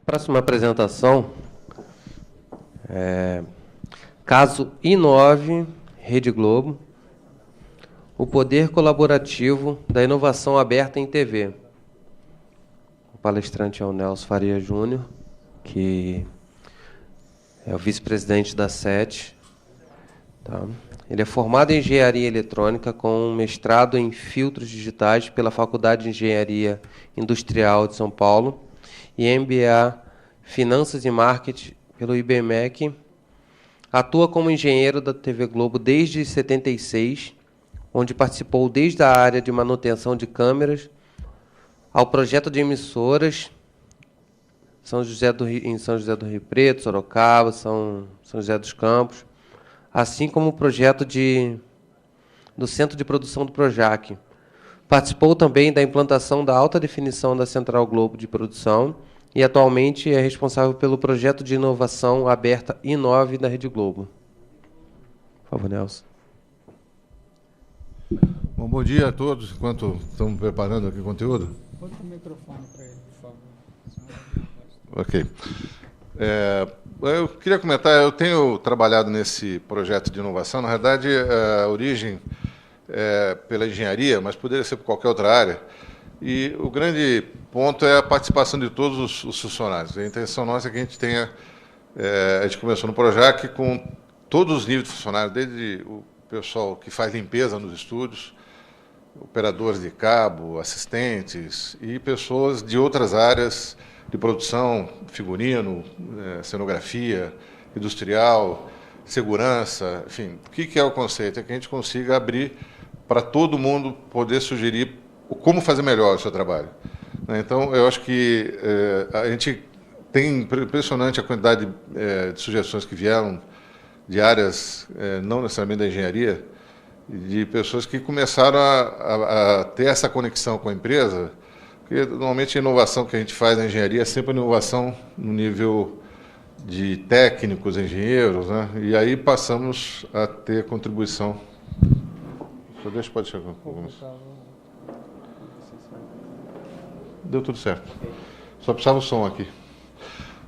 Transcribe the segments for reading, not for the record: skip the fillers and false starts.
Próxima apresentação caso I9, Rede Globo, o poder colaborativo da inovação aberta em TV. O palestrante é o Nelson Faria Júnior, que é o vice-presidente da SET. Tá? Ele é formado em Engenharia Eletrônica com um mestrado em Filtros Digitais pela Faculdade de Engenharia Industrial de São Paulo e MBA Finanças e Marketing pelo IBMEC. Atua como engenheiro da TV Globo desde 76, onde participou desde a área de manutenção de câmeras ao projeto de emissoras em São José do Rio Preto, Sorocaba, São José dos Campos, assim como o projeto do Centro de Produção do Projac. Participou também da implantação da alta definição da Central Globo de Produção e atualmente é responsável pelo projeto de inovação aberta I9 da Rede Globo. Por favor, Nelson. Bom dia a todos, enquanto estamos preparando aqui o conteúdo. Bota o microfone para ele, por favor. Ok. Eu queria comentar, eu tenho trabalhado nesse projeto de inovação. Na verdade, a origem é pela engenharia, mas poderia ser por qualquer outra área. E o grande ponto é a participação de todos os funcionários. A intenção nossa é que a gente tenha... a gente começou no Projac com todos os níveis de funcionários, desde o pessoal que faz limpeza nos estúdios, operadores de cabo, assistentes e pessoas de outras áreas de produção, figurino, cenografia, industrial, segurança, enfim. O que é o conceito? É que a gente consiga abrir para todo mundo poder sugerir como fazer melhor o seu trabalho. Então, eu acho que a gente tem impressionante a quantidade de sugestões que vieram de áreas não necessariamente da engenharia, de pessoas que começaram a ter essa conexão com a empresa, porque normalmente a inovação que a gente faz na engenharia é sempre inovação no nível de técnicos, engenheiros, né? E aí passamos a ter contribuição. Só deixa, pode chegar. Deu tudo certo. Só precisava o som aqui.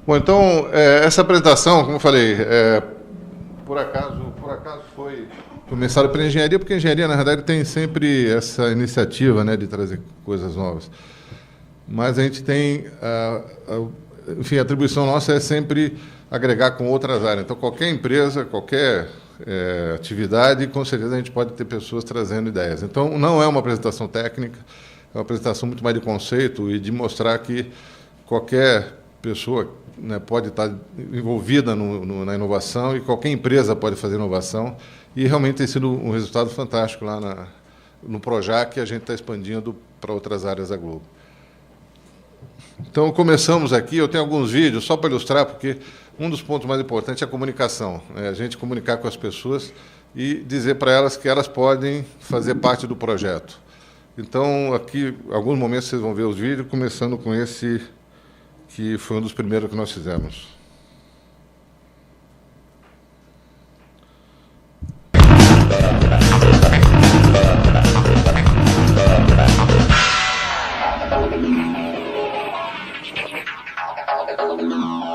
Bom, então, essa apresentação, como eu falei, por acaso foi começada pela engenharia, porque a engenharia, na verdade, tem sempre essa iniciativa, né, de trazer coisas novas. Mas a gente tem, enfim, a atribuição nossa é sempre agregar com outras áreas. Então, qualquer empresa, qualquer atividade, com certeza a gente pode ter pessoas trazendo ideias. Então, não é uma apresentação técnica, é uma apresentação muito mais de conceito e de mostrar que qualquer pessoa, né, pode estar envolvida na inovação e qualquer empresa pode fazer inovação. E realmente tem sido um resultado fantástico lá no Projac, que a gente está expandindo para outras áreas da Globo. Então, começamos aqui, eu tenho alguns vídeos, só para ilustrar, porque um dos pontos mais importantes é a comunicação, a gente comunicar com as pessoas e dizer para elas que elas podem fazer parte do projeto. Então, aqui, em alguns momentos vocês vão ver os vídeos, começando com esse, que foi um dos primeiros que nós fizemos.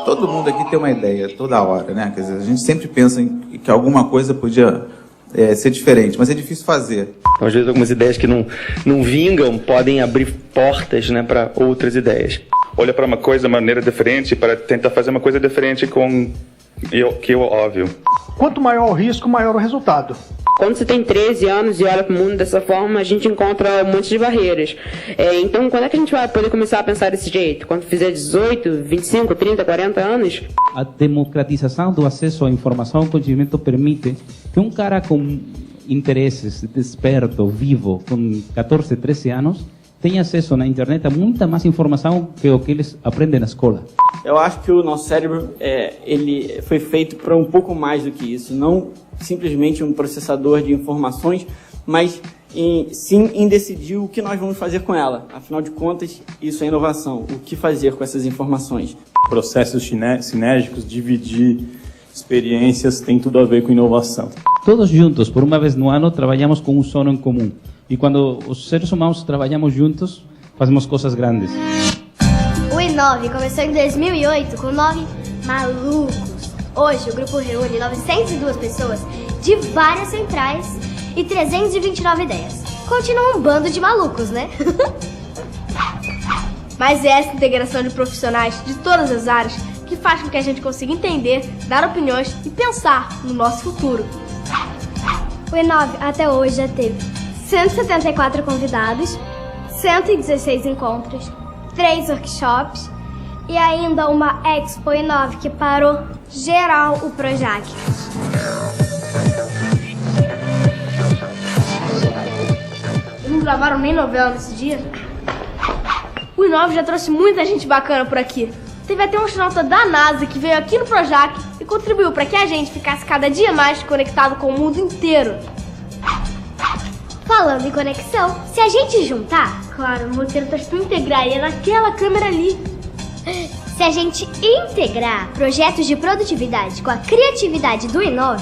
Todo mundo aqui tem uma ideia, toda hora, né? Quer dizer, a gente sempre pensa que alguma coisa podia ser diferente, mas é difícil fazer. Então, às vezes, algumas ideias que não vingam podem abrir portas, né, para outras ideias. Olha para uma coisa de maneira diferente para tentar fazer uma coisa diferente que é óbvio. Quanto maior o risco, maior o resultado. Quando você tem 13 anos e olha para o mundo dessa forma, a gente encontra um monte de barreiras. Então, quando é que a gente vai poder começar a pensar desse jeito? Quando fizer 18, 25, 30, 40 anos? A democratização do acesso à informação e conhecimento permite que um cara com interesses, desperto, vivo, com 14, 13 anos, tenha acesso na internet a muita mais informação que o que eles aprendem na escola. Eu acho que o nosso cérebro ele foi feito para um pouco mais do que isso, não simplesmente um processador de informações, mas sim em decidir o que nós vamos fazer com ela. Afinal de contas, isso é inovação. O que fazer com essas informações? Processos sinérgicos, dividir experiências, tem tudo a ver com inovação. Todos juntos, por uma vez no ano, trabalhamos com um sono em comum. E quando os seres humanos trabalhamos juntos, fazemos coisas grandes. O I9 começou em 2008 com 9 malucos. Hoje o grupo reúne 902 pessoas de várias centrais e 329 ideias. Continua um bando de malucos, né? Mas é essa integração de profissionais de todas as áreas que faz com que a gente consiga entender, dar opiniões e pensar no nosso futuro. O I9 até hoje já teve 174 convidados, 116 encontros, 3 workshops e ainda uma Expo I9 que parou geral o Projac. Não gravaram nem novela nesse dia? O I9 já trouxe muita gente bacana por aqui. Teve até um astronauta da NASA que veio aqui no Projac e contribuiu para que a gente ficasse cada dia mais conectado com o mundo inteiro. Falando em conexão, se a gente juntar... Claro, o roteiro tá para integrar e é naquela câmera ali. Se a gente integrar projetos de produtividade com a criatividade do I9,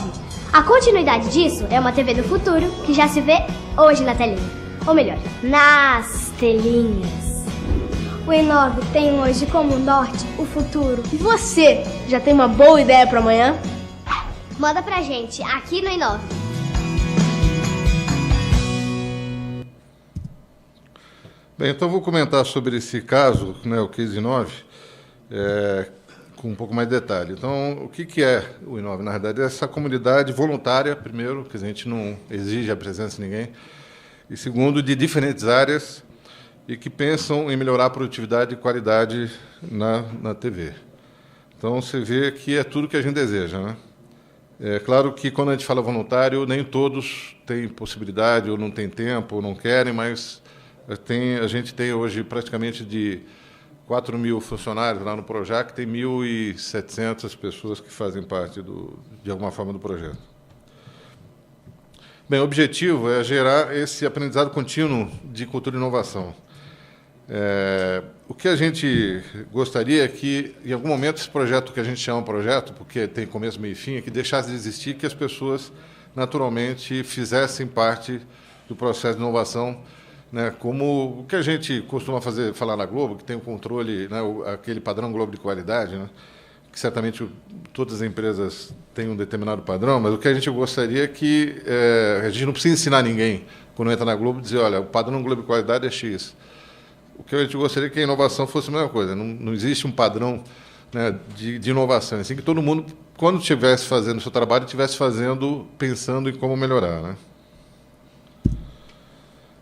a continuidade disso é uma TV do futuro que já se vê hoje na telinha. Ou melhor, nas telinhas. O I9 tem hoje como norte o futuro. E você, já tem uma boa ideia para amanhã? Manda pra gente aqui no I9. Bem, então vou comentar sobre esse caso, né, o Case I9, com um pouco mais de detalhe. Então, o que é o I9? Na verdade, é essa comunidade voluntária, primeiro, que a gente não exige a presença de ninguém, e segundo, de diferentes áreas e que pensam em melhorar a produtividade e qualidade na TV. Então, você vê que é tudo que a gente deseja, né? É claro que, quando a gente fala voluntário, nem todos têm possibilidade, ou não têm tempo, ou não querem, mas a gente tem hoje praticamente de 4.000 funcionários lá no Projac, tem 1.700 pessoas que fazem parte, de alguma forma, do projeto. Bem, o objetivo é gerar esse aprendizado contínuo de cultura e inovação. O que a gente gostaria é que, em algum momento, esse projeto, que a gente chama projeto, porque tem começo, meio e fim, é que deixasse de existir, que as pessoas, naturalmente, fizessem parte do processo de inovação, né, como o que a gente costuma falar na Globo, que tem o controle, né, aquele padrão Globo de qualidade, né, que certamente todas as empresas têm um determinado padrão, mas o que a gente gostaria é que a gente não precisa ensinar ninguém, quando entra na Globo, dizer, olha, o padrão Globo de qualidade é X. O que a gente gostaria é que a inovação fosse a mesma coisa. Não existe um padrão, né, de inovação. Assim, que todo mundo, quando estivesse fazendo o seu trabalho, estivesse pensando em como melhorar, né?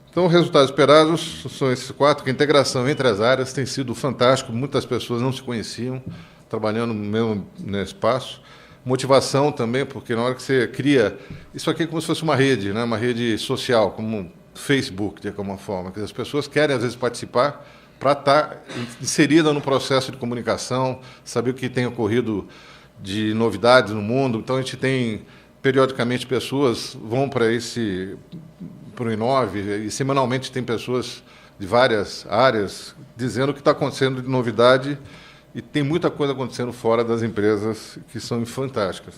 Então, os resultados esperados são esses 4, que a integração entre as áreas tem sido fantástico, muitas pessoas não se conheciam, trabalhando no mesmo espaço. Motivação também, porque na hora que você cria... Isso aqui é como se fosse uma rede, né, uma rede social, como Facebook, de alguma forma, que as pessoas querem, às vezes, participar para estar inserida no processo de comunicação, saber o que tem ocorrido de novidades no mundo. Então, a gente tem, periodicamente, pessoas vão para o I9, e semanalmente tem pessoas de várias áreas dizendo o que está acontecendo de novidade, e tem muita coisa acontecendo fora das empresas que são fantásticas.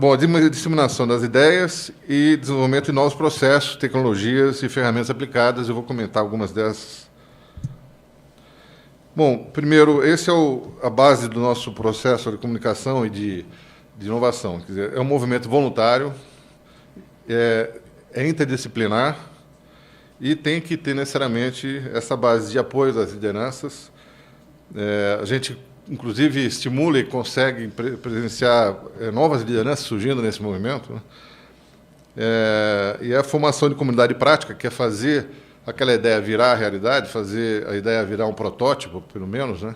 Bom, a disseminação das ideias e desenvolvimento de novos processos, tecnologias e ferramentas aplicadas. Eu vou comentar algumas dessas. Bom, primeiro, esse é a base do nosso processo de comunicação e de inovação. Quer dizer, é um movimento voluntário, é interdisciplinar e tem que ter necessariamente essa base de apoio das lideranças. A gente, inclusive, estimula e consegue presenciar novas lideranças surgindo nesse movimento, né? E a formação de comunidade prática, que é fazer aquela ideia virar realidade, fazer a ideia virar um protótipo, pelo menos, né?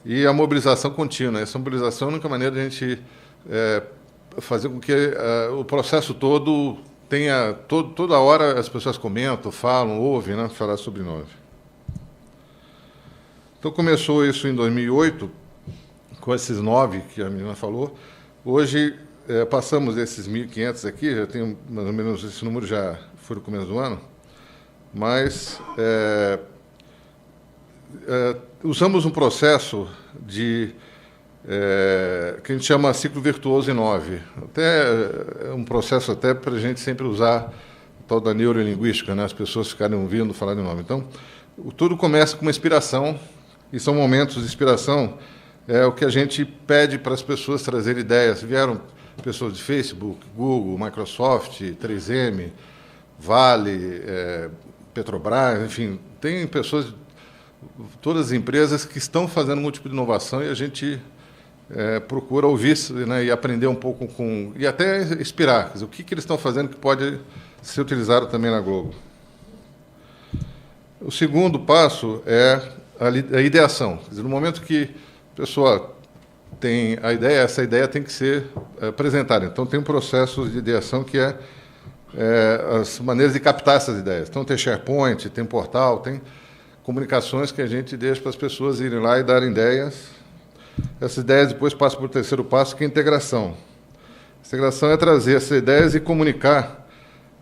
E a mobilização contínua. Essa mobilização é a única maneira de a gente fazer com que o processo todo tenha... Toda hora as pessoas comentam, falam, ouvem, né, falar sobre nós. Então, começou isso em 2008, com esses 9 que a menina falou. Hoje, passamos esses 1.500 aqui, já tem mais ou menos esse número, já foi no começo do ano, mas usamos um processo que a gente chama ciclo virtuoso I9. É um processo até para a gente sempre usar o tal da neurolinguística, né? As pessoas ficarem ouvindo falar de I9. Então, tudo começa com uma inspiração e são momentos de inspiração, é o que a gente pede para as pessoas trazerem ideias. Vieram pessoas de Facebook, Google, Microsoft, 3M, Vale, Petrobras, enfim, tem pessoas, todas as empresas que estão fazendo algum tipo de inovação e a gente procura ouvir, né, e aprender um pouco e até inspirar, quer dizer, o que eles estão fazendo que pode ser utilizado também na Globo. O segundo passo é a ideação. Quer dizer, no momento que a pessoa tem a ideia, essa ideia tem que ser apresentada. Então, tem um processo de ideação que é as maneiras de captar essas ideias. Então, tem SharePoint, tem portal, tem comunicações que a gente deixa para as pessoas irem lá e darem ideias. Essas ideias depois passam para o terceiro passo, que é a integração. A integração é trazer essas ideias e comunicar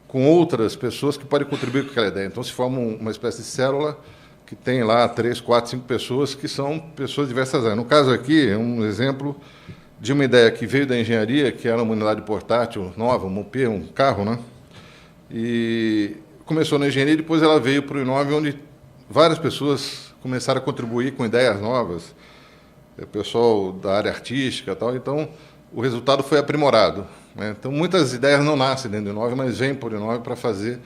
com outras pessoas que podem contribuir com aquela ideia. Então, se forma uma espécie de célula que tem lá 3, 4, 5 pessoas que são pessoas de diversas áreas. No caso aqui, é um exemplo de uma ideia que veio da engenharia, que era uma unidade portátil nova, um moped, um carro, né? E começou na engenharia e depois ela veio para o Inove, onde várias pessoas começaram a contribuir com ideias novas, o pessoal da área artística e tal. Então, o resultado foi aprimorado, né? Então, muitas ideias não nascem dentro do Inove, mas vêm para o Inove para fazer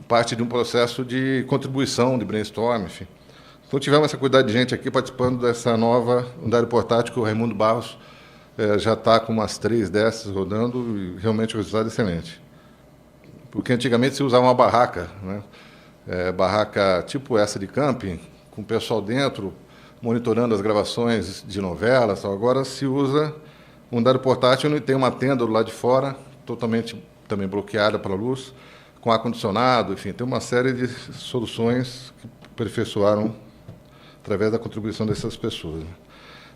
parte de um processo de contribuição, de brainstorm, enfim. Então, tivemos essa quantidade de gente aqui participando dessa nova unidade portátil que o Raimundo Barros já está com umas 3 dessas rodando e realmente o resultado é excelente. Porque antigamente se usava uma barraca, né? Barraca tipo essa de camping, com o pessoal dentro, monitorando as gravações de novelas. Agora se usa um unidade portátil e tem uma tenda do lado de fora, totalmente também bloqueada pela luz, com ar-condicionado, enfim, tem uma série de soluções que aperfeiçoaram através da contribuição dessas pessoas.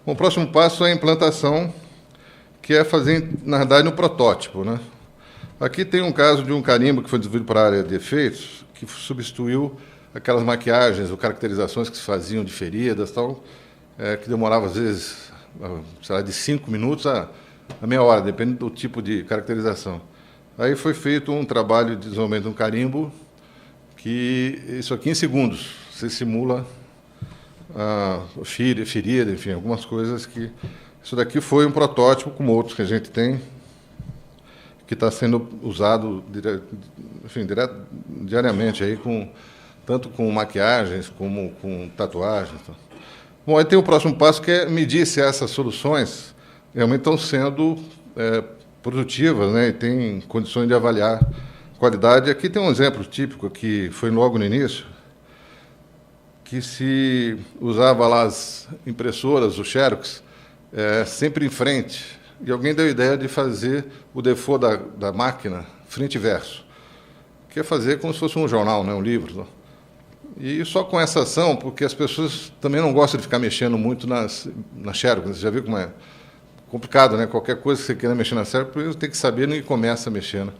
Bom, o próximo passo é a implantação, que é fazer, na verdade, um protótipo, né? Aqui tem um caso de um carimbo que foi desenvolvido para a área de efeitos, que substituiu aquelas maquiagens ou caracterizações que se faziam de feridas, tal, que demorava, às vezes, sei lá, de 5 minutos a meia hora, depende do tipo de caracterização. Aí foi feito um trabalho de desenvolvimento de um carimbo, que isso aqui em segundos, você simula a ferida, enfim, algumas coisas que... Isso daqui foi um protótipo, como outros que a gente tem, que está sendo usado diariamente, aí, tanto com maquiagens como com tatuagens. Bom, aí tem o próximo passo, que é medir se essas soluções realmente estão sendo produtivas, né, e tem condições de avaliar qualidade. Aqui tem um exemplo típico, que foi logo no início, que se usava lá as impressoras, o Xerox, sempre em frente, e alguém deu a ideia de fazer o default da máquina frente e verso, que é fazer como se fosse um jornal, né, um livro. Né? E só com essa ação, porque as pessoas também não gostam de ficar mexendo muito na Xerox, você já viu como é complicado, né? Qualquer coisa que você queira mexer na Xerox, você tem que saber no que começa mexendo.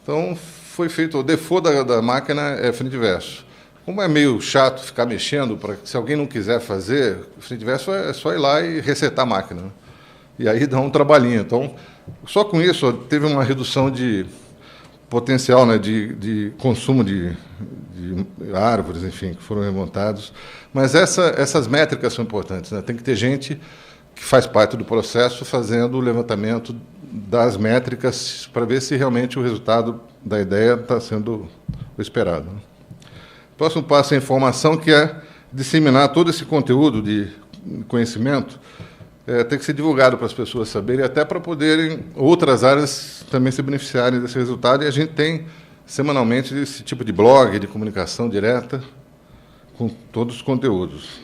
Então, foi feito o default da máquina frente e verso. Como é meio chato ficar mexendo, se alguém não quiser fazer, frente e verso é só ir lá e resetar a máquina. Né? E aí dá um trabalhinho. Então, só com isso, teve uma redução de potencial, né, de consumo de árvores, enfim, que foram remontados. Mas essas métricas são importantes. Né? Tem que ter gente que faz parte do processo fazendo o levantamento das métricas para ver se realmente o resultado da ideia está sendo o esperado. Né? O próximo passo é a informação, que é disseminar todo esse conteúdo de conhecimento, tem que ser divulgado para as pessoas saberem, até para poderem outras áreas também se beneficiarem desse resultado. E a gente tem, semanalmente, esse tipo de blog, de comunicação direta, com todos os conteúdos.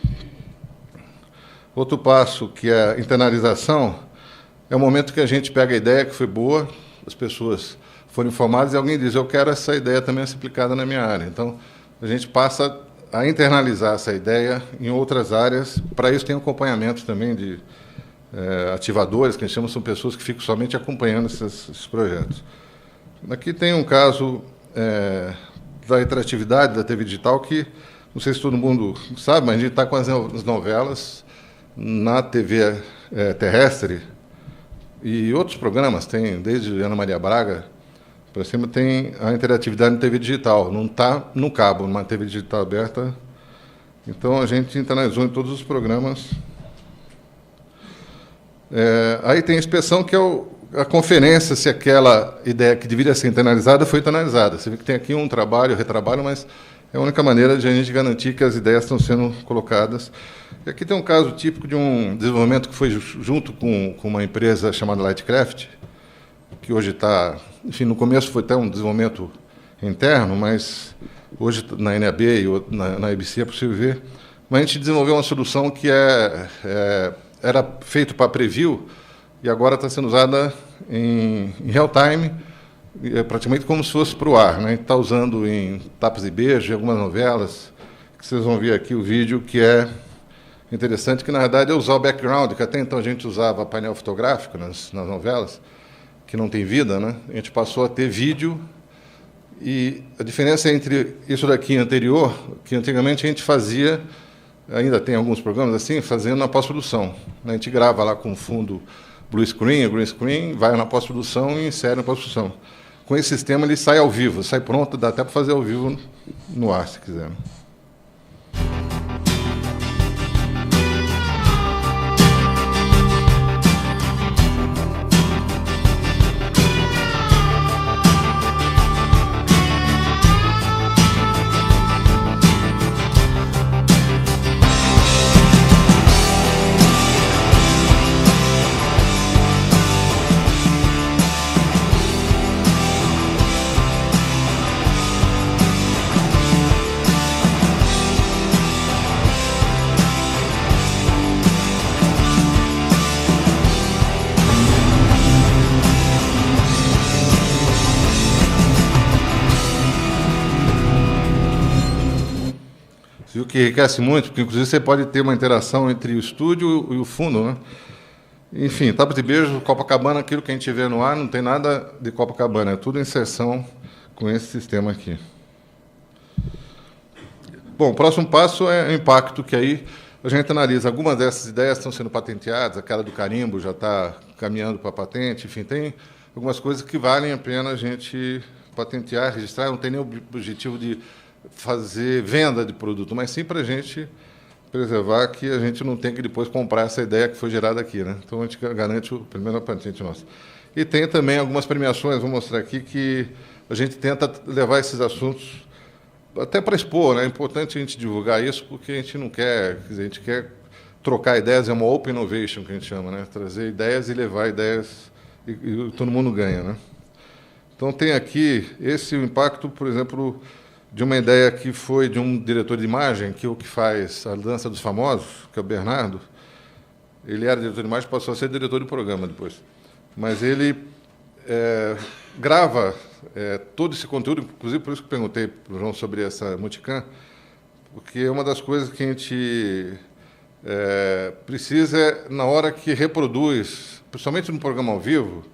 Outro passo, que é a internalização, é o momento que a gente pega a ideia que foi boa, as pessoas foram informadas e alguém diz, eu quero essa ideia também ser aplicada na minha área. Então, a gente passa a internalizar essa ideia em outras áreas. Para isso tem acompanhamento também de ativadores, que a gente chama, são pessoas que ficam somente acompanhando esses projetos. Aqui tem um caso da interatividade da TV digital, que não sei se todo mundo sabe, mas a gente está com as novelas na TV terrestre e outros programas, tem desde Ana Maria Braga para cima, tem a interatividade na TV digital, não está no cabo, numa TV digital aberta Então, a gente internalizou em todos os programas. Aí tem a inspeção, que é a conferência, se aquela ideia que deveria ser internalizada foi internalizada. Você vê que tem aqui um trabalho, retrabalho, mas é a única maneira de a gente garantir que as ideias estão sendo colocadas. E aqui tem um caso típico de um desenvolvimento que foi junto com uma empresa chamada Lightcraft, que hoje está... Enfim, no começo foi até um desenvolvimento interno, mas hoje na NAB e na IBC é possível ver. Mas a gente desenvolveu uma solução que era feito para preview e agora está sendo usada em real time, praticamente como se fosse para o ar, né? Está usando em Tapas e Beijo, em algumas novelas, que vocês vão ver aqui o vídeo, que é interessante, que na verdade é usar o background, que até então a gente usava painel fotográfico nas novelas, que não tem vida, né? A gente passou a ter vídeo, e a diferença entre isso daqui e anterior, que antigamente a gente fazia, ainda tem alguns programas assim, fazendo na pós-produção. A gente grava lá com fundo blue screen, green screen, vai na pós-produção e insere na pós-produção. Com esse sistema ele sai ao vivo, sai pronto, dá até para fazer ao vivo no ar, se quiser. O que enriquece muito, porque inclusive você pode ter uma interação entre o estúdio e o fundo, né? Enfim, Tapas de Beijo, Copacabana, aquilo que a gente vê no ar, não tem nada de Copacabana, é tudo inserção com esse sistema aqui. Bom, o próximo passo é o impacto, que aí a gente analisa. Algumas dessas ideias estão sendo patenteadas, aquela do carimbo já está caminhando para a patente, enfim, tem algumas coisas que valem a pena a gente patentear, registrar, não tem nenhum objetivo de fazer venda de produto, mas sim para a gente preservar que a gente não tem que depois comprar essa ideia que foi gerada aqui, né? Então, a gente garante a primeira patente nossa. E tem também algumas premiações, vou mostrar aqui, que a gente tenta levar esses assuntos até para expor, né? É importante a gente divulgar isso, porque a gente não quer, quer dizer, a gente quer trocar ideias, é uma open innovation que a gente chama, né? Trazer ideias e levar ideias e todo mundo ganha, né? Então, tem aqui esse impacto, por exemplo, de uma ideia que foi de um diretor de imagem, que é o que faz a Dança dos Famosos, que é o Bernardo. Ele era diretor de imagem, passou a ser diretor de programa depois. Mas ele grava todo esse conteúdo, inclusive por isso que perguntei para o João sobre essa multicam, porque uma das coisas que a gente precisa é, na hora que reproduz, principalmente no programa ao vivo,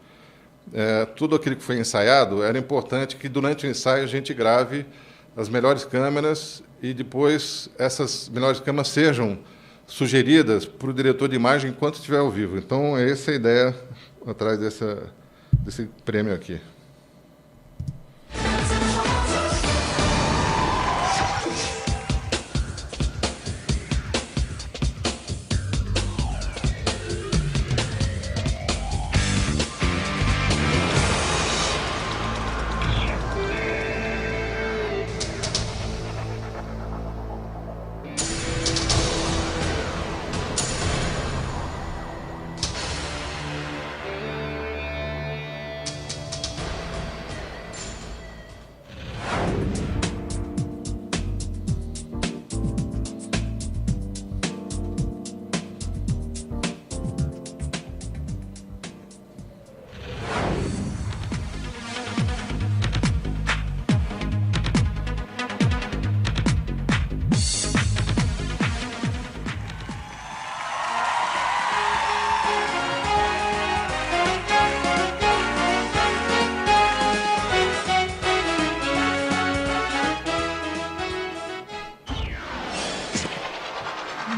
tudo aquilo que foi ensaiado, era importante que durante o ensaio a gente grave as melhores câmeras e depois essas melhores câmeras sejam sugeridas para o diretor de imagem enquanto estiver ao vivo. Então, essa é a ideia atrás desse prêmio aqui.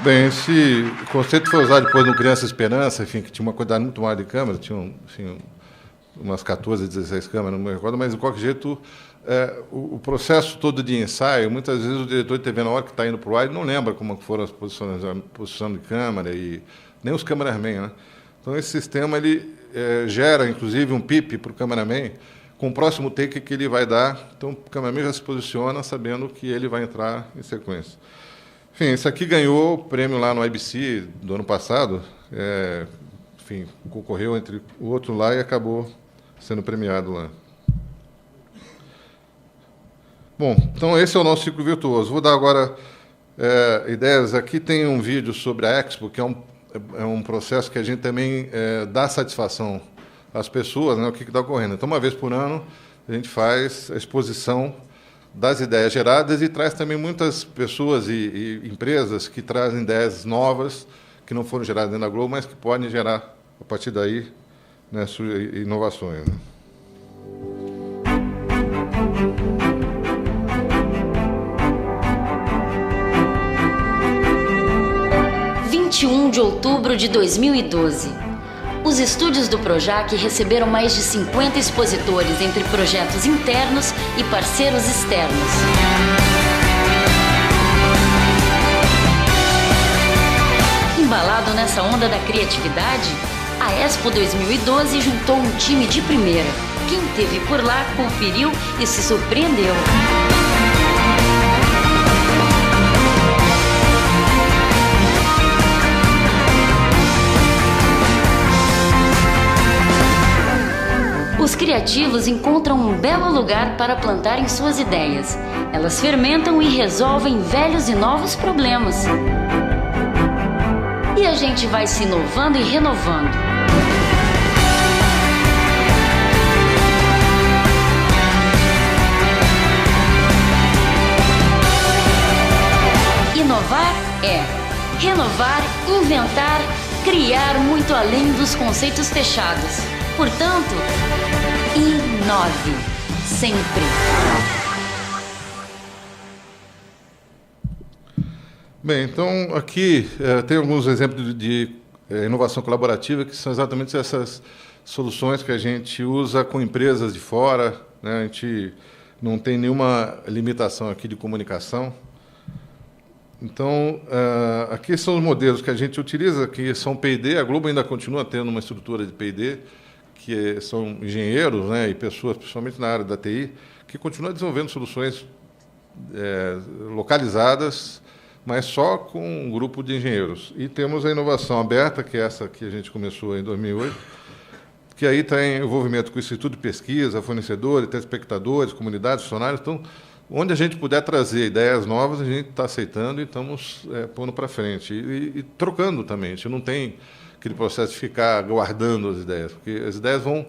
Bem, esse conceito foi usado depois no Criança Esperança, enfim, que tinha uma quantidade muito maior de câmeras, tinha enfim, umas 14, 16 câmeras, não me recordo, mas de qualquer jeito o processo todo de ensaio, muitas vezes o diretor de TV, na hora que está indo para o ar, ele não lembra como foram as posições, a posição de câmera, e nem os cameramen, né? Então, esse sistema ele gera, inclusive, um PIP para o cameraman, com o próximo take que ele vai dar. Então, o cameraman já se posiciona sabendo que ele vai entrar em sequência. Enfim, esse aqui ganhou o prêmio lá no IBC do ano passado. Enfim, concorreu entre o outro lá e acabou sendo premiado lá. Bom, então esse é o nosso ciclo virtuoso. Vou dar agora ideias. Aqui tem um vídeo sobre a Expo, que é um processo que a gente também dá satisfação às pessoas, né, o que está ocorrendo. Então, uma vez por ano, a gente faz a exposição das ideias geradas e traz também muitas pessoas e empresas que trazem ideias novas, que não foram geradas dentro da Globo, mas que podem gerar, a partir daí, né, inovações. Né? De outubro de 2012. Os estúdios do Projac receberam mais de 50 expositores entre projetos internos e parceiros externos. Embalado nessa onda da criatividade, a Expo 2012 juntou um time de primeira. Quem esteve por lá conferiu e se surpreendeu. Os criativos encontram um belo lugar para plantarem suas ideias. Elas fermentam e resolvem velhos e novos problemas. E a gente vai se inovando e renovando. Inovar é renovar, inventar, criar muito além dos conceitos fechados. Portanto, inove sempre. Bem, então aqui tem alguns exemplos de inovação colaborativa que são exatamente essas soluções que a gente usa com empresas de fora, né? A gente não tem nenhuma limitação aqui de comunicação. Então, aqui são os modelos que a gente utiliza, que são P&D. A Globo ainda continua tendo uma estrutura de P&D, que são engenheiros, né, e pessoas, principalmente na área da TI, que continuam desenvolvendo soluções localizadas, mas só com um grupo de engenheiros. E temos a inovação aberta, que é essa que a gente começou em 2008, que aí tem envolvimento com o Instituto de Pesquisa, fornecedores, telespectadores, comunidades, funcionários. Então, onde a gente puder trazer ideias novas, a gente está aceitando e estamos pondo para frente. E trocando também. A gente não tem aquele processo de ficar guardando as ideias, porque as ideias vão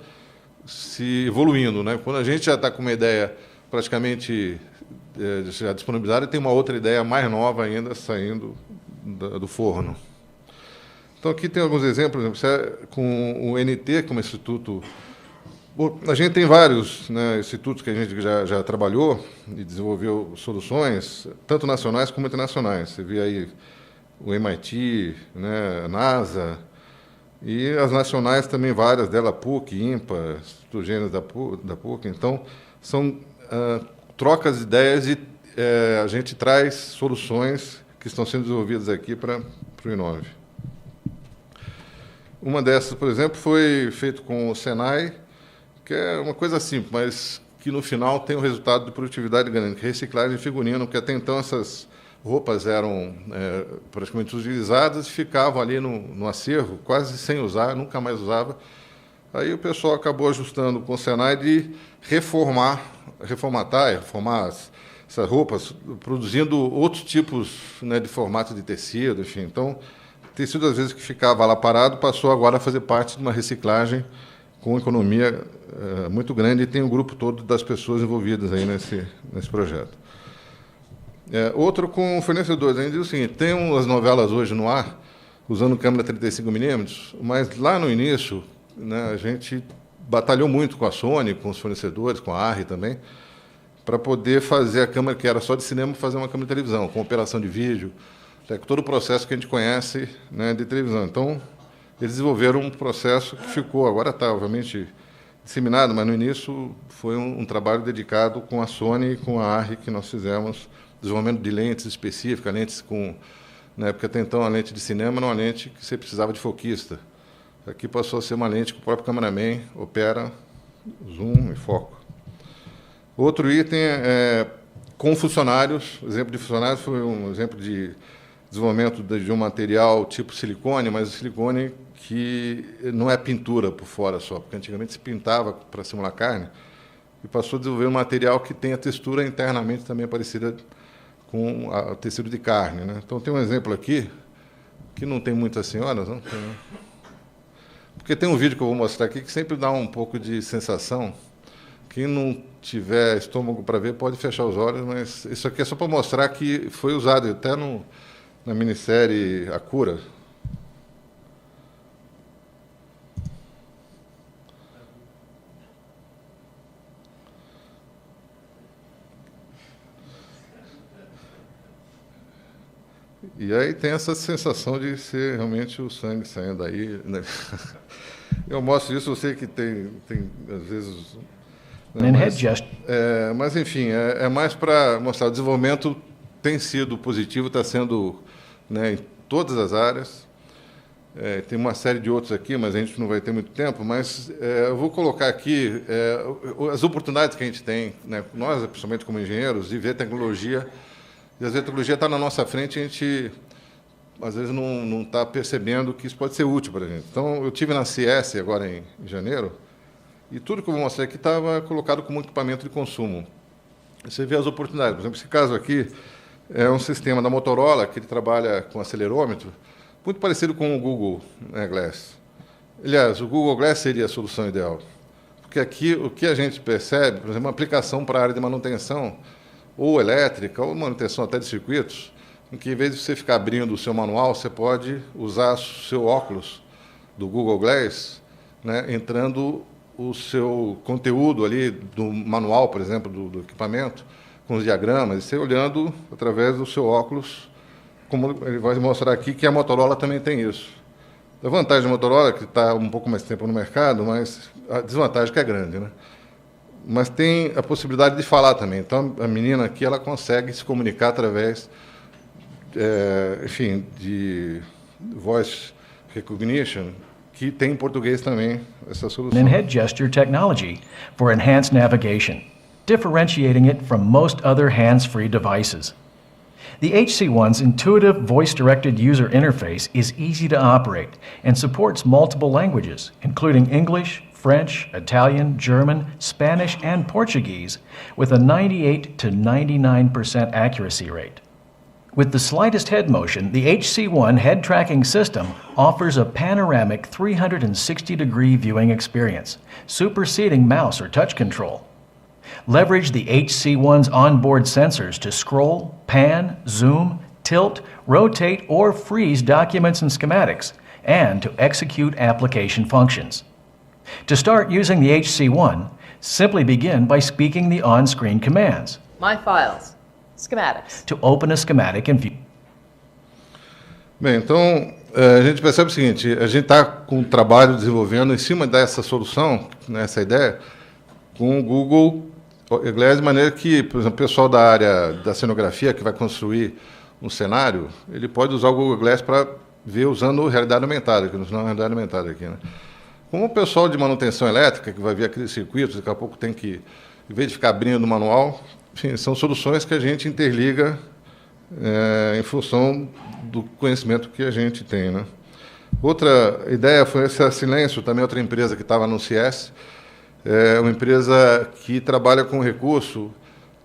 se evoluindo, né? Quando a gente já está com uma ideia praticamente já disponibilizada, tem uma outra ideia mais nova ainda saindo do forno. Então, aqui tem alguns exemplos, com o NT, como instituto. A gente tem vários, né, institutos que a gente já trabalhou e desenvolveu soluções, tanto nacionais como internacionais. Você vê aí o MIT, né, a NASA, e as nacionais também, várias delas, PUC, IMPA, Instituto Gênesis da PUC. Então, são trocas de ideias e a gente traz soluções que estão sendo desenvolvidas aqui para o Inove. Uma dessas, por exemplo, foi feita com o Senai, que é uma coisa simples, mas que no final tem um resultado de produtividade grande, que é reciclagem de figurino, porque até então essas roupas eram praticamente utilizadas e ficavam ali no acervo, quase sem usar, nunca mais usava. Aí o pessoal acabou ajustando com o Senai de reformar essas roupas, produzindo outros tipos, né, de formato de tecido, enfim. Então, tecido, às vezes, que ficava lá parado, passou agora a fazer parte de uma reciclagem com economia muito grande, e tem um grupo todo das pessoas envolvidas aí nesse projeto. Outro com fornecedores. A gente diz o seguinte: tem umas novelas hoje no ar, usando câmera 35mm, mas lá no início, né, a gente batalhou muito com a Sony, com os fornecedores, com a Arri também, para poder fazer a câmera que era só de cinema, fazer uma câmera de televisão, com operação de vídeo, todo o processo que a gente conhece, né, de televisão. Então, eles desenvolveram um processo que ficou, agora está, obviamente, disseminado, mas no início foi um trabalho dedicado com a Sony e com a ARRI que nós fizemos, desenvolvimento de lentes específicas, lentes com, na época até então, a lente de cinema era uma lente que você precisava de foquista. Aqui passou a ser uma lente que o próprio cameraman opera, zoom e foco. Outro item com funcionários. O exemplo de funcionários foi um exemplo de desenvolvimento de um material tipo silicone, mas o silicone que não é pintura por fora só, porque antigamente se pintava para simular carne, e passou a desenvolver um material que tem a textura internamente também parecida com o tecido de carne, né? Então, tem um exemplo aqui, que não tem muitas senhoras, não tem, porque tem um vídeo que eu vou mostrar aqui que sempre dá um pouco de sensação. Quem não tiver estômago para ver pode fechar os olhos, mas isso aqui é só para mostrar que foi usado até na minissérie A Cura. E aí tem essa sensação de ser realmente o sangue saindo daí, né? Eu mostro isso, eu sei que tem às vezes... Mas, enfim, é mais para mostrar. O desenvolvimento tem sido positivo, está sendo, né, em todas as áreas. Tem uma série de outros aqui, mas a gente não vai ter muito tempo. Mas eu vou colocar aqui as oportunidades que a gente tem, né, nós, principalmente como engenheiros, de ver tecnologia. E às vezes a tecnologia está na nossa frente e a gente, às vezes, não está percebendo que isso pode ser útil para a gente. Então, eu estive na CS agora em janeiro, e tudo que eu vou mostrar aqui estava colocado como equipamento de consumo. Você vê as oportunidades. Por exemplo, esse caso aqui é um sistema da Motorola, que ele trabalha com acelerômetro, muito parecido com o Google, né, Glass. Aliás, o Google Glass seria a solução ideal. Porque aqui o que a gente percebe, por exemplo, uma aplicação para a área de manutenção, ou elétrica, ou manutenção até de circuitos, em que, em vez de você ficar abrindo o seu manual, você pode usar o seu óculos do Google Glass, né, entrando o seu conteúdo ali do manual, por exemplo, do equipamento, com os diagramas, e você olhando através do seu óculos, como ele vai mostrar aqui, que a Motorola também tem isso. A vantagem da Motorola é que está um pouco mais tempo no mercado, mas a desvantagem é que é grande, né? Mas tem a possibilidade de falar também. Então, a menina aqui, ela consegue se comunicar através, enfim, de voice recognition, que tem em português também essa solução. And head gesture technology for enhanced navigation, differentiating it from most other hands-free devices. The HC-One's intuitive voice-directed user interface is easy to operate and supports multiple languages, including English, French, Italian, German, Spanish, and Portuguese, with a 98 to 99% accuracy rate. With the slightest head motion, the HC-One head tracking system offers a panoramic 360-degree viewing experience, superseding mouse or touch control. Leverage the HC-One's onboard sensors to scroll, pan, zoom, tilt, rotate, or freeze documents and schematics, and to execute application functions. To start using the HC-One, simply begin by speaking the on-screen commands. My files. Schematics. To open a schematic and view. Bem, então, a gente percebe o seguinte, a gente está com um trabalho desenvolvendo em cima dessa solução, nessa ideia, com o Google Glass, de maneira que, por exemplo, o pessoal da área da cenografia que vai construir um cenário, ele pode usar o Google Glass para ver usando realidade aumentada, que não é realidade aumentada aqui, né? Como o pessoal de manutenção elétrica, que vai ver aqueles circuitos, daqui a pouco tem que, em vez de ficar abrindo o manual, enfim, são soluções que a gente interliga em função do conhecimento que a gente tem, né? Outra ideia foi essa Silêncio, também outra empresa que estava no CS, uma empresa que trabalha com recurso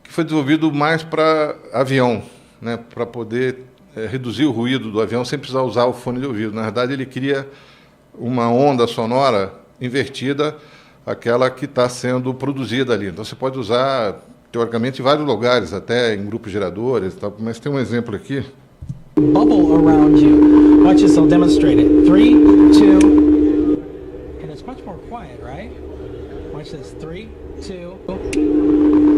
que foi desenvolvido mais para avião, né, para poder reduzir o ruído do avião sem precisar usar o fone de ouvido. Na verdade, ele cria uma onda sonora invertida àquela que está sendo produzida ali. Então, você pode usar, teoricamente, em vários lugares, até em grupos geradores, tal, mas tem um exemplo aqui. Bubble around you. Watch this, I'll demonstrate it. 3, 2, and it's much more quiet, right? Watch this, 3, 2,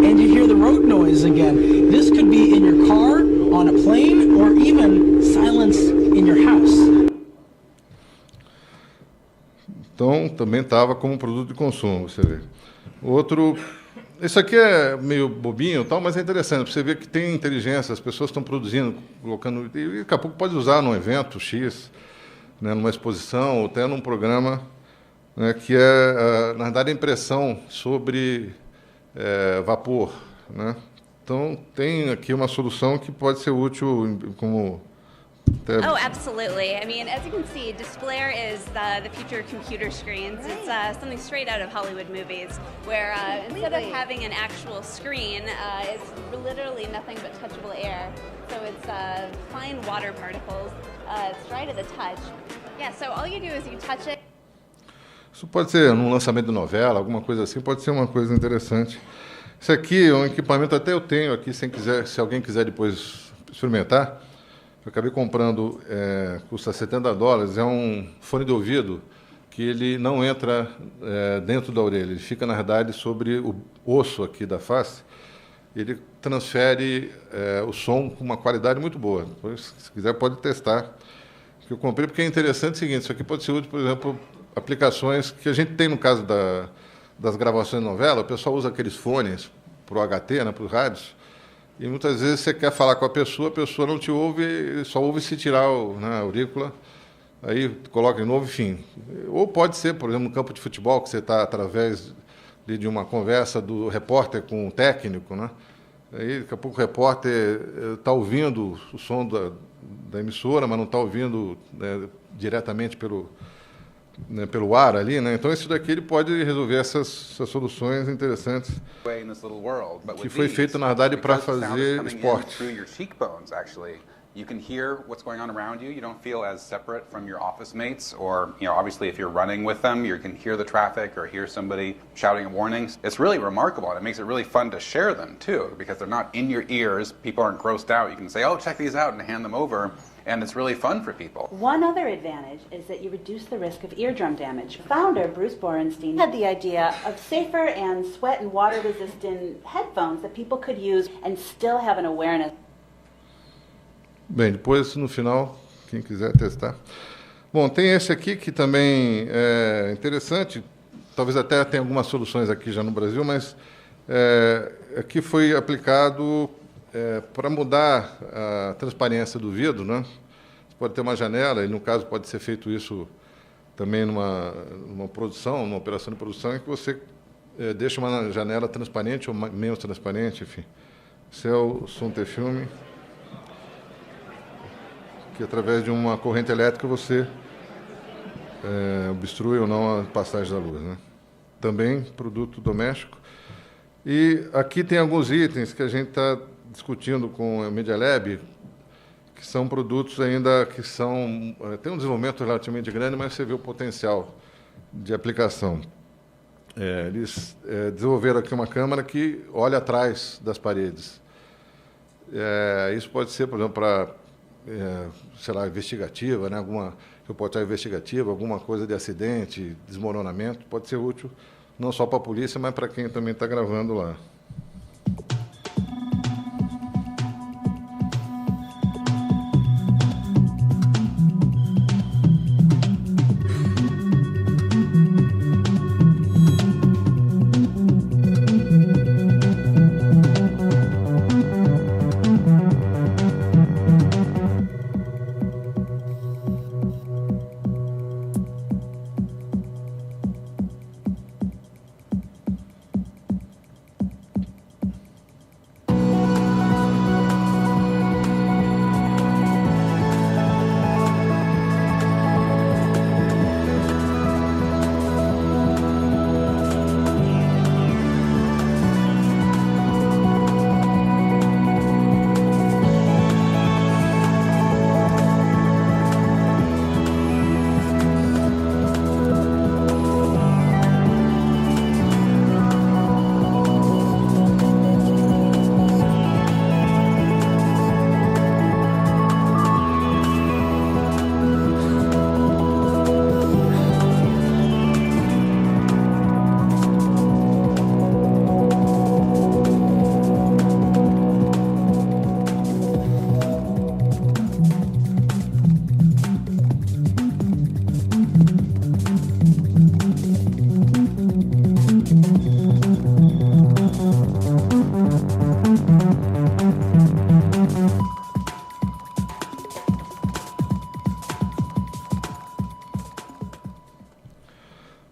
and you hear the road noise again. This could be in your car, on a plane, or even silence in your house. Então, também estava como produto de consumo, você vê. Outro... Isso aqui é meio bobinho e tal, mas é interessante. Você vê que tem inteligência, as pessoas estão produzindo, colocando... E daqui a pouco pode usar num evento X, né, numa exposição, ou até num programa, né, que é, na verdade, a impressão sobre vapor, né? Então, tem aqui uma solução que pode ser útil como... Oh, absolutely. I mean, as you can see, Displayer is the future of computer screens. It's something straight out of Hollywood movies, where instead of having an actual screen, it's literally nothing but touchable air. So it's fine water particles. It's dry to the touch. Yeah, so all you do is you touch it. Isso pode ser num lançamento de novela, alguma coisa assim, pode ser uma coisa interessante. Isso aqui é um equipamento, até eu tenho aqui, se alguém quiser depois experimentar. Eu acabei comprando, custa $70, é um fone de ouvido que ele não entra dentro da orelha, ele fica, na verdade, sobre o osso aqui da face, ele transfere o som com uma qualidade muito boa. Depois, se quiser, pode testar. Que eu comprei porque é interessante o seguinte, isso aqui pode ser útil, por exemplo, aplicações que a gente tem no caso das gravações de novela, o pessoal usa aqueles fones para o HT, né, para os rádios, e muitas vezes você quer falar com a pessoa não te ouve, só ouve se tirar a aurícula, aí coloca de novo, enfim. Ou pode ser, por exemplo, no campo de futebol, que você está através de uma conversa do repórter com o técnico, né? Aí daqui a pouco o repórter está ouvindo o som da emissora, mas não está ouvindo, né, diretamente pelo ar ali, né? Então isso daqui ele pode resolver essas soluções interessantes que foi feito, na verdade, para fazer esporte. You can hear what's going on around you. You don't feel as separate from your office mates, or, you know, obviously if you're running with them, you can hear the traffic or hear somebody shouting warnings. It's really remarkable, and it makes it really fun to share them too, because they're not in your ears. People aren't grossed out. You can say, "Oh, check these out," and hand them over, and it's really fun for people. One other advantage is that you reduce the risk of eardrum damage. Founder Bruce Borenstein had the idea of safer and sweat and water resistant headphones that people could use and still have an awareness. Bem, depois, no final, quem quiser testar. Bom, tem esse aqui que também é interessante, talvez até tenha algumas soluções aqui já no Brasil, mas aqui foi aplicado para mudar a transparência do vidro, né? Você pode ter uma janela, e no caso pode ser feito isso também numa produção, numa operação de produção, em que você deixa uma janela transparente ou menos transparente, enfim. Esse é o Sontefilme, que através de uma corrente elétrica você obstrui ou não a passagem da luz, né? Também produto doméstico. E aqui tem alguns itens que a gente está discutindo com a Media Lab, que são produtos ainda que tem um desenvolvimento relativamente grande, mas você vê o potencial de aplicação. Eles desenvolveram aqui uma câmera que olha atrás das paredes. Isso pode ser, por exemplo, para sei lá, investigativa, né? Alguma reportagem investigativa, alguma coisa de acidente, desmoronamento, pode ser útil não só para a polícia, mas para quem também está gravando lá.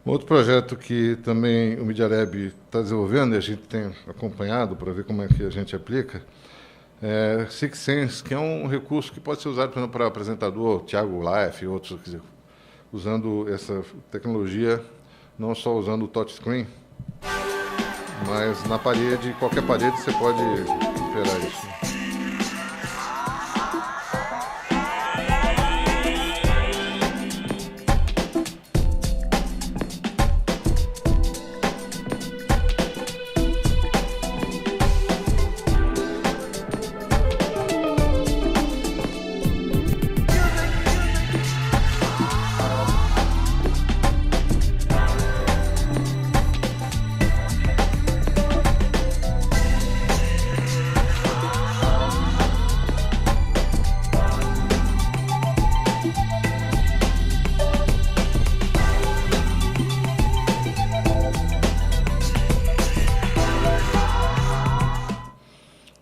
Outro projeto que também o Media Lab está desenvolvendo, e a gente tem acompanhado para ver como é que a gente aplica, é Six Sense, que é um recurso que pode ser usado, por exemplo, para apresentador, Thiago Life e outros, quer dizer, usando essa tecnologia, não só usando o touchscreen, mas na parede, qualquer parede você pode operar isso.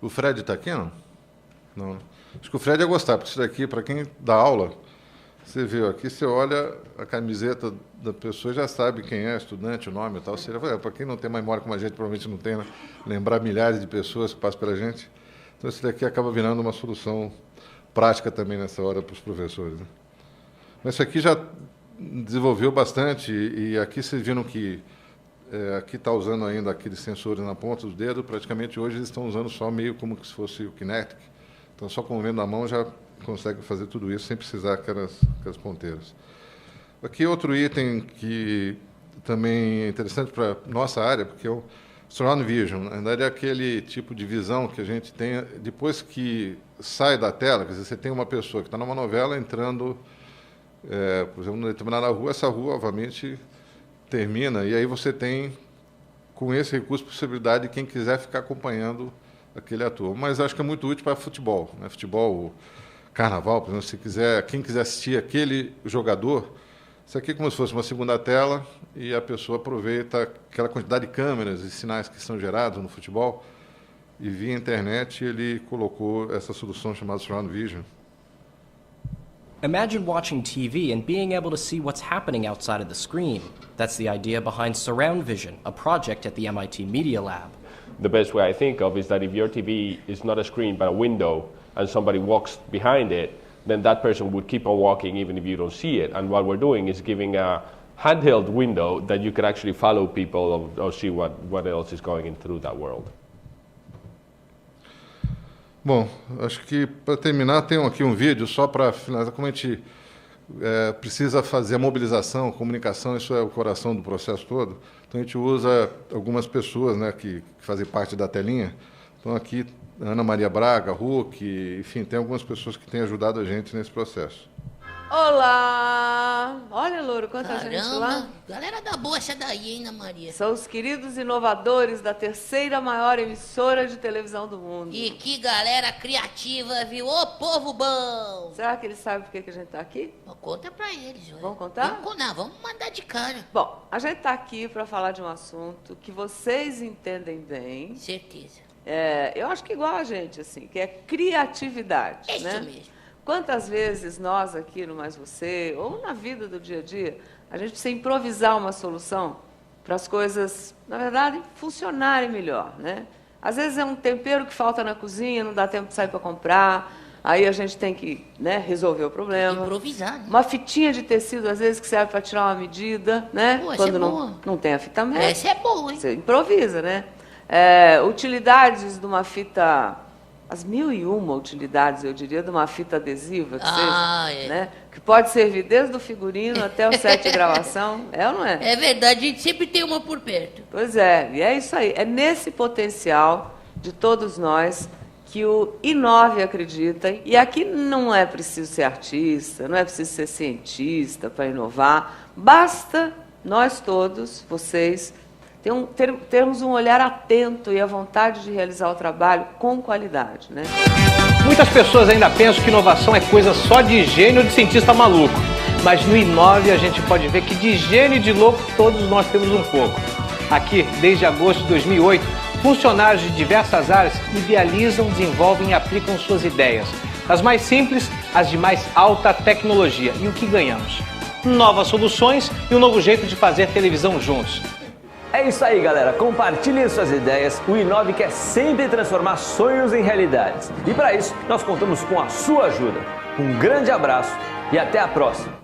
O Fred está aqui, não? Não. Acho que o Fred ia gostar, porque isso daqui, para quem dá aula, você vê aqui, você olha a camiseta da pessoa e já sabe quem é, estudante, o nome e tal. Para quem não tem memória como a gente, provavelmente não tem, né? Lembrar milhares de pessoas que passam pela gente. Então, isso daqui acaba virando uma solução prática também nessa hora para os professores, né? Mas isso aqui já desenvolveu bastante, e aqui vocês viram que aqui está usando ainda aqueles sensores na ponta dos dedos, praticamente hoje eles estão usando só meio como se fosse o Kinetic. Então, só com o movimento da mão já consegue fazer tudo isso sem precisar aquelas ponteiras. Aqui outro item que também é interessante para a nossa área, porque é o Surround Vision. Na verdade, é aquele tipo de visão que a gente tem depois que sai da tela. Quer dizer, você tem uma pessoa que está numa novela entrando, por exemplo, numa determinada rua, essa rua, obviamente, termina, e aí você tem, com esse recurso, possibilidade de quem quiser ficar acompanhando aquele ator. Mas acho que é muito útil para futebol, né? Futebol, carnaval, por exemplo, se quiser, quem quiser assistir aquele jogador, isso aqui é como se fosse uma segunda tela, e a pessoa aproveita aquela quantidade de câmeras e sinais que são gerados no futebol, e via internet ele colocou essa solução chamada Surround Vision. Imagine watching TV and being able to see what's happening outside of the screen. That's the idea behind Surround Vision, a project at the MIT Media Lab. The best way I think of is that if your TV is not a screen but a window and somebody walks behind it, then that person would keep on walking even if you don't see it. And what we're doing is giving a handheld window that you could actually follow people or see what else is going through that world. Bom, acho que para terminar tem aqui um vídeo só para finalizar como a gente precisa fazer a mobilização, a comunicação, isso é o coração do processo todo. Então a gente usa algumas pessoas, né, que fazem parte da telinha. Então aqui Ana Maria Braga, Hulk, enfim, tem algumas pessoas que têm ajudado a gente nesse processo. Olá! Olha, Louro, quanta gente lá. Galera da boa essa daí, hein, Ana Maria? São os queridos inovadores da terceira maior emissora de televisão do mundo. E que galera criativa, viu? Ô, povo bom! Será que eles sabem por que a gente tá aqui? Conta pra eles. Olha. Vamos contar? Vamos mandar de cara. Bom, a gente tá aqui para falar de um assunto que vocês entendem bem. Certeza. Eu acho que igual a gente, assim, que é criatividade, Isso né? mesmo. Quantas vezes nós aqui no Mais Você, ou na vida do dia a dia, a gente precisa improvisar uma solução para as coisas, na verdade, funcionarem melhor, né? Às vezes é um tempero que falta na cozinha, não dá tempo de sair para comprar, aí a gente tem que, né, resolver o problema. Improvisar, né? Uma fitinha de tecido, às vezes, que serve para tirar uma medida, né? Pô, quando essa é boa. não tem a fita métrica. Essa é boa, hein? Você improvisa, né? Utilidades de uma fita... As 1001 utilidades, eu diria, de uma fita adesiva, que seja, né? Que pode servir desde o figurino até o set de gravação, ou não é? É verdade, a gente sempre tem uma por perto. Pois é, e é isso aí. É nesse potencial de todos nós que o Inove acredita. E aqui não é preciso ser artista, não é preciso ser cientista para inovar. Basta nós todos, vocês, termos um olhar atento e a vontade de realizar o trabalho com qualidade, né? Muitas pessoas ainda pensam que inovação é coisa só de gênio ou de cientista maluco. Mas no Inove a gente pode ver que de gênio e de louco todos nós temos um pouco. Aqui, desde agosto de 2008, funcionários de diversas áreas idealizam, desenvolvem e aplicam suas ideias. Das mais simples às de mais alta tecnologia. E o que ganhamos? novas soluções e um novo jeito de fazer televisão juntos. É isso aí, galera. Compartilhem suas ideias. O Inove quer sempre transformar sonhos em realidades. E para isso, nós contamos com a sua ajuda. Um grande abraço e até a próxima.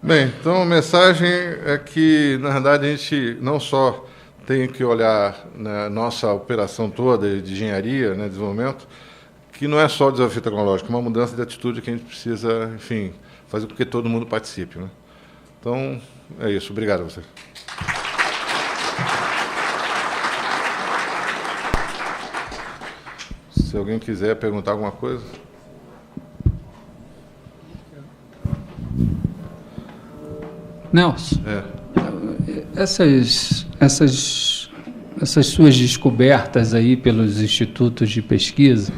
Bem, então a mensagem é que, na verdade, a gente não só tem que olhar na nossa operação toda de engenharia, né, desenvolvimento, que não é só o desafio tecnológico, é uma mudança de atitude que a gente precisa, enfim, fazer com que todo mundo participe, né? Então, é isso. Obrigado a você. Se alguém quiser perguntar alguma coisa. Nelson, essas suas descobertas aí pelos institutos de pesquisa,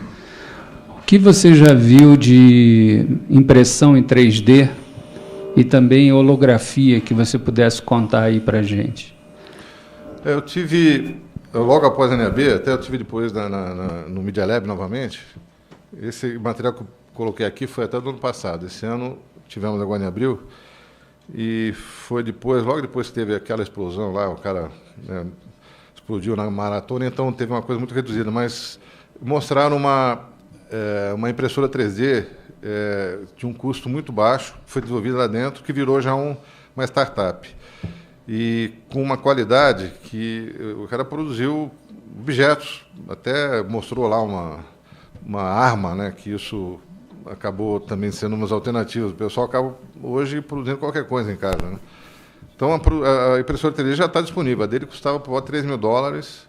o que você já viu de impressão em 3D e também holografia que você pudesse contar aí para a gente? Eu tive, logo após a NAB, até eu tive depois no Media Lab novamente. Esse material que eu coloquei aqui foi até do ano passado. Esse ano tivemos agora em abril. E foi depois, logo depois que teve aquela explosão lá, o cara explodiu na maratona, então teve uma coisa muito reduzida. Mas mostraram uma impressora 3D de um custo muito baixo, foi desenvolvida lá dentro, que virou já uma startup. E com uma qualidade que o cara produziu objetos, até mostrou lá uma arma, né, que isso acabou também sendo umas alternativas. O pessoal acaba hoje produzindo qualquer coisa em casa, né? Então a impressora 3D já está disponível. A dele custava por volta de $3.000,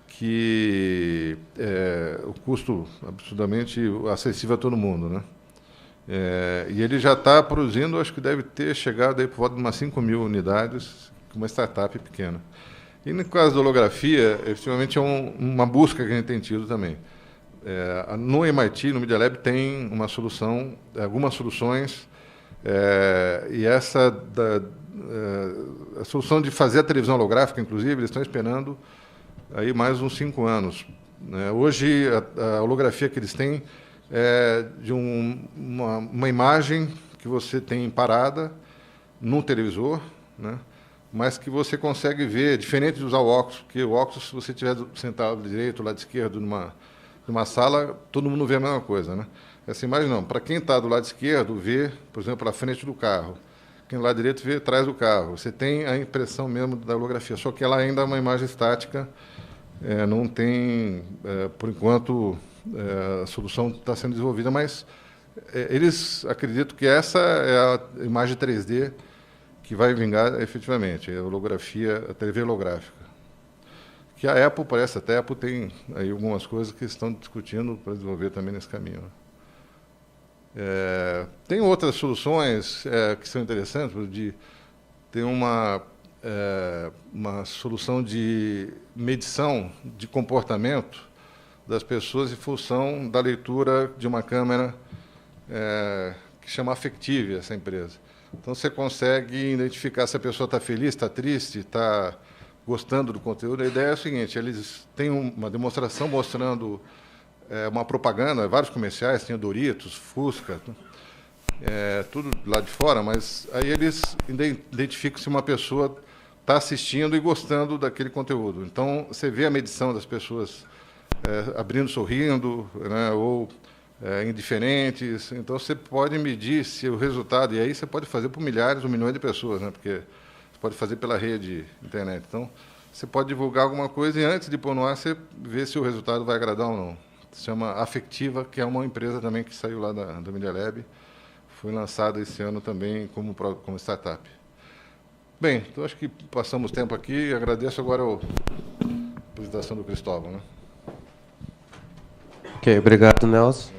que é o custo absurdamente acessível a todo mundo, né? E ele já está produzindo, acho que deve ter chegado aí por volta de umas 5.000 unidades, com uma startup pequena. E no caso da holografia, efetivamente é uma busca que a gente tem tido também. No MIT, no Media Lab, tem uma solução, algumas soluções, e a solução de fazer a televisão holográfica, inclusive, eles estão esperando aí mais uns 5 anos. Né? Hoje, a holografia que eles têm é de uma imagem que você tem parada no televisor, né? Mas que você consegue ver, diferente de usar o óculos, porque o óculos, se você estiver sentado do direito, lado esquerdo, numa sala, todo mundo vê a mesma coisa, né? Essa imagem não. Para quem está do lado esquerdo, vê, por exemplo, a frente do carro. Quem do lado direito vê atrás do carro. Você tem a impressão mesmo da holografia, só que ela ainda é uma imagem estática, não tem, por enquanto, a solução está sendo desenvolvida, mas eles acreditam que essa é a imagem 3D que vai vingar efetivamente, a holografia, a TV holográfica. Que a Apple, parece até a Apple tem aí algumas coisas que estão discutindo para desenvolver também nesse caminho. Tem outras soluções que são interessantes, tem uma solução de medição de comportamento das pessoas em função da leitura de uma câmera que chama Affective, essa empresa. Então, você consegue identificar se a pessoa está feliz, está triste, está gostando do conteúdo. A ideia é a seguinte, eles têm uma demonstração mostrando uma propaganda, vários comerciais, tem o Doritos, Fusca, tudo lá de fora, mas aí eles identificam se uma pessoa está assistindo e gostando daquele conteúdo. Então, você vê a medição das pessoas abrindo, sorrindo, né, ou indiferentes. Então, você pode medir se o resultado, e aí você pode fazer por milhares ou milhões de pessoas, né, porque você pode fazer pela rede internet. Então, você pode divulgar alguma coisa e antes de pôr no ar, você vê se o resultado vai agradar ou não. Se chama Affectiva, que é uma empresa também que saiu lá da Media Lab. Foi lançada esse ano também como startup. Bem, então acho que passamos tempo aqui. Agradeço agora a apresentação do Cristóvão, né? Ok, obrigado, Nelson.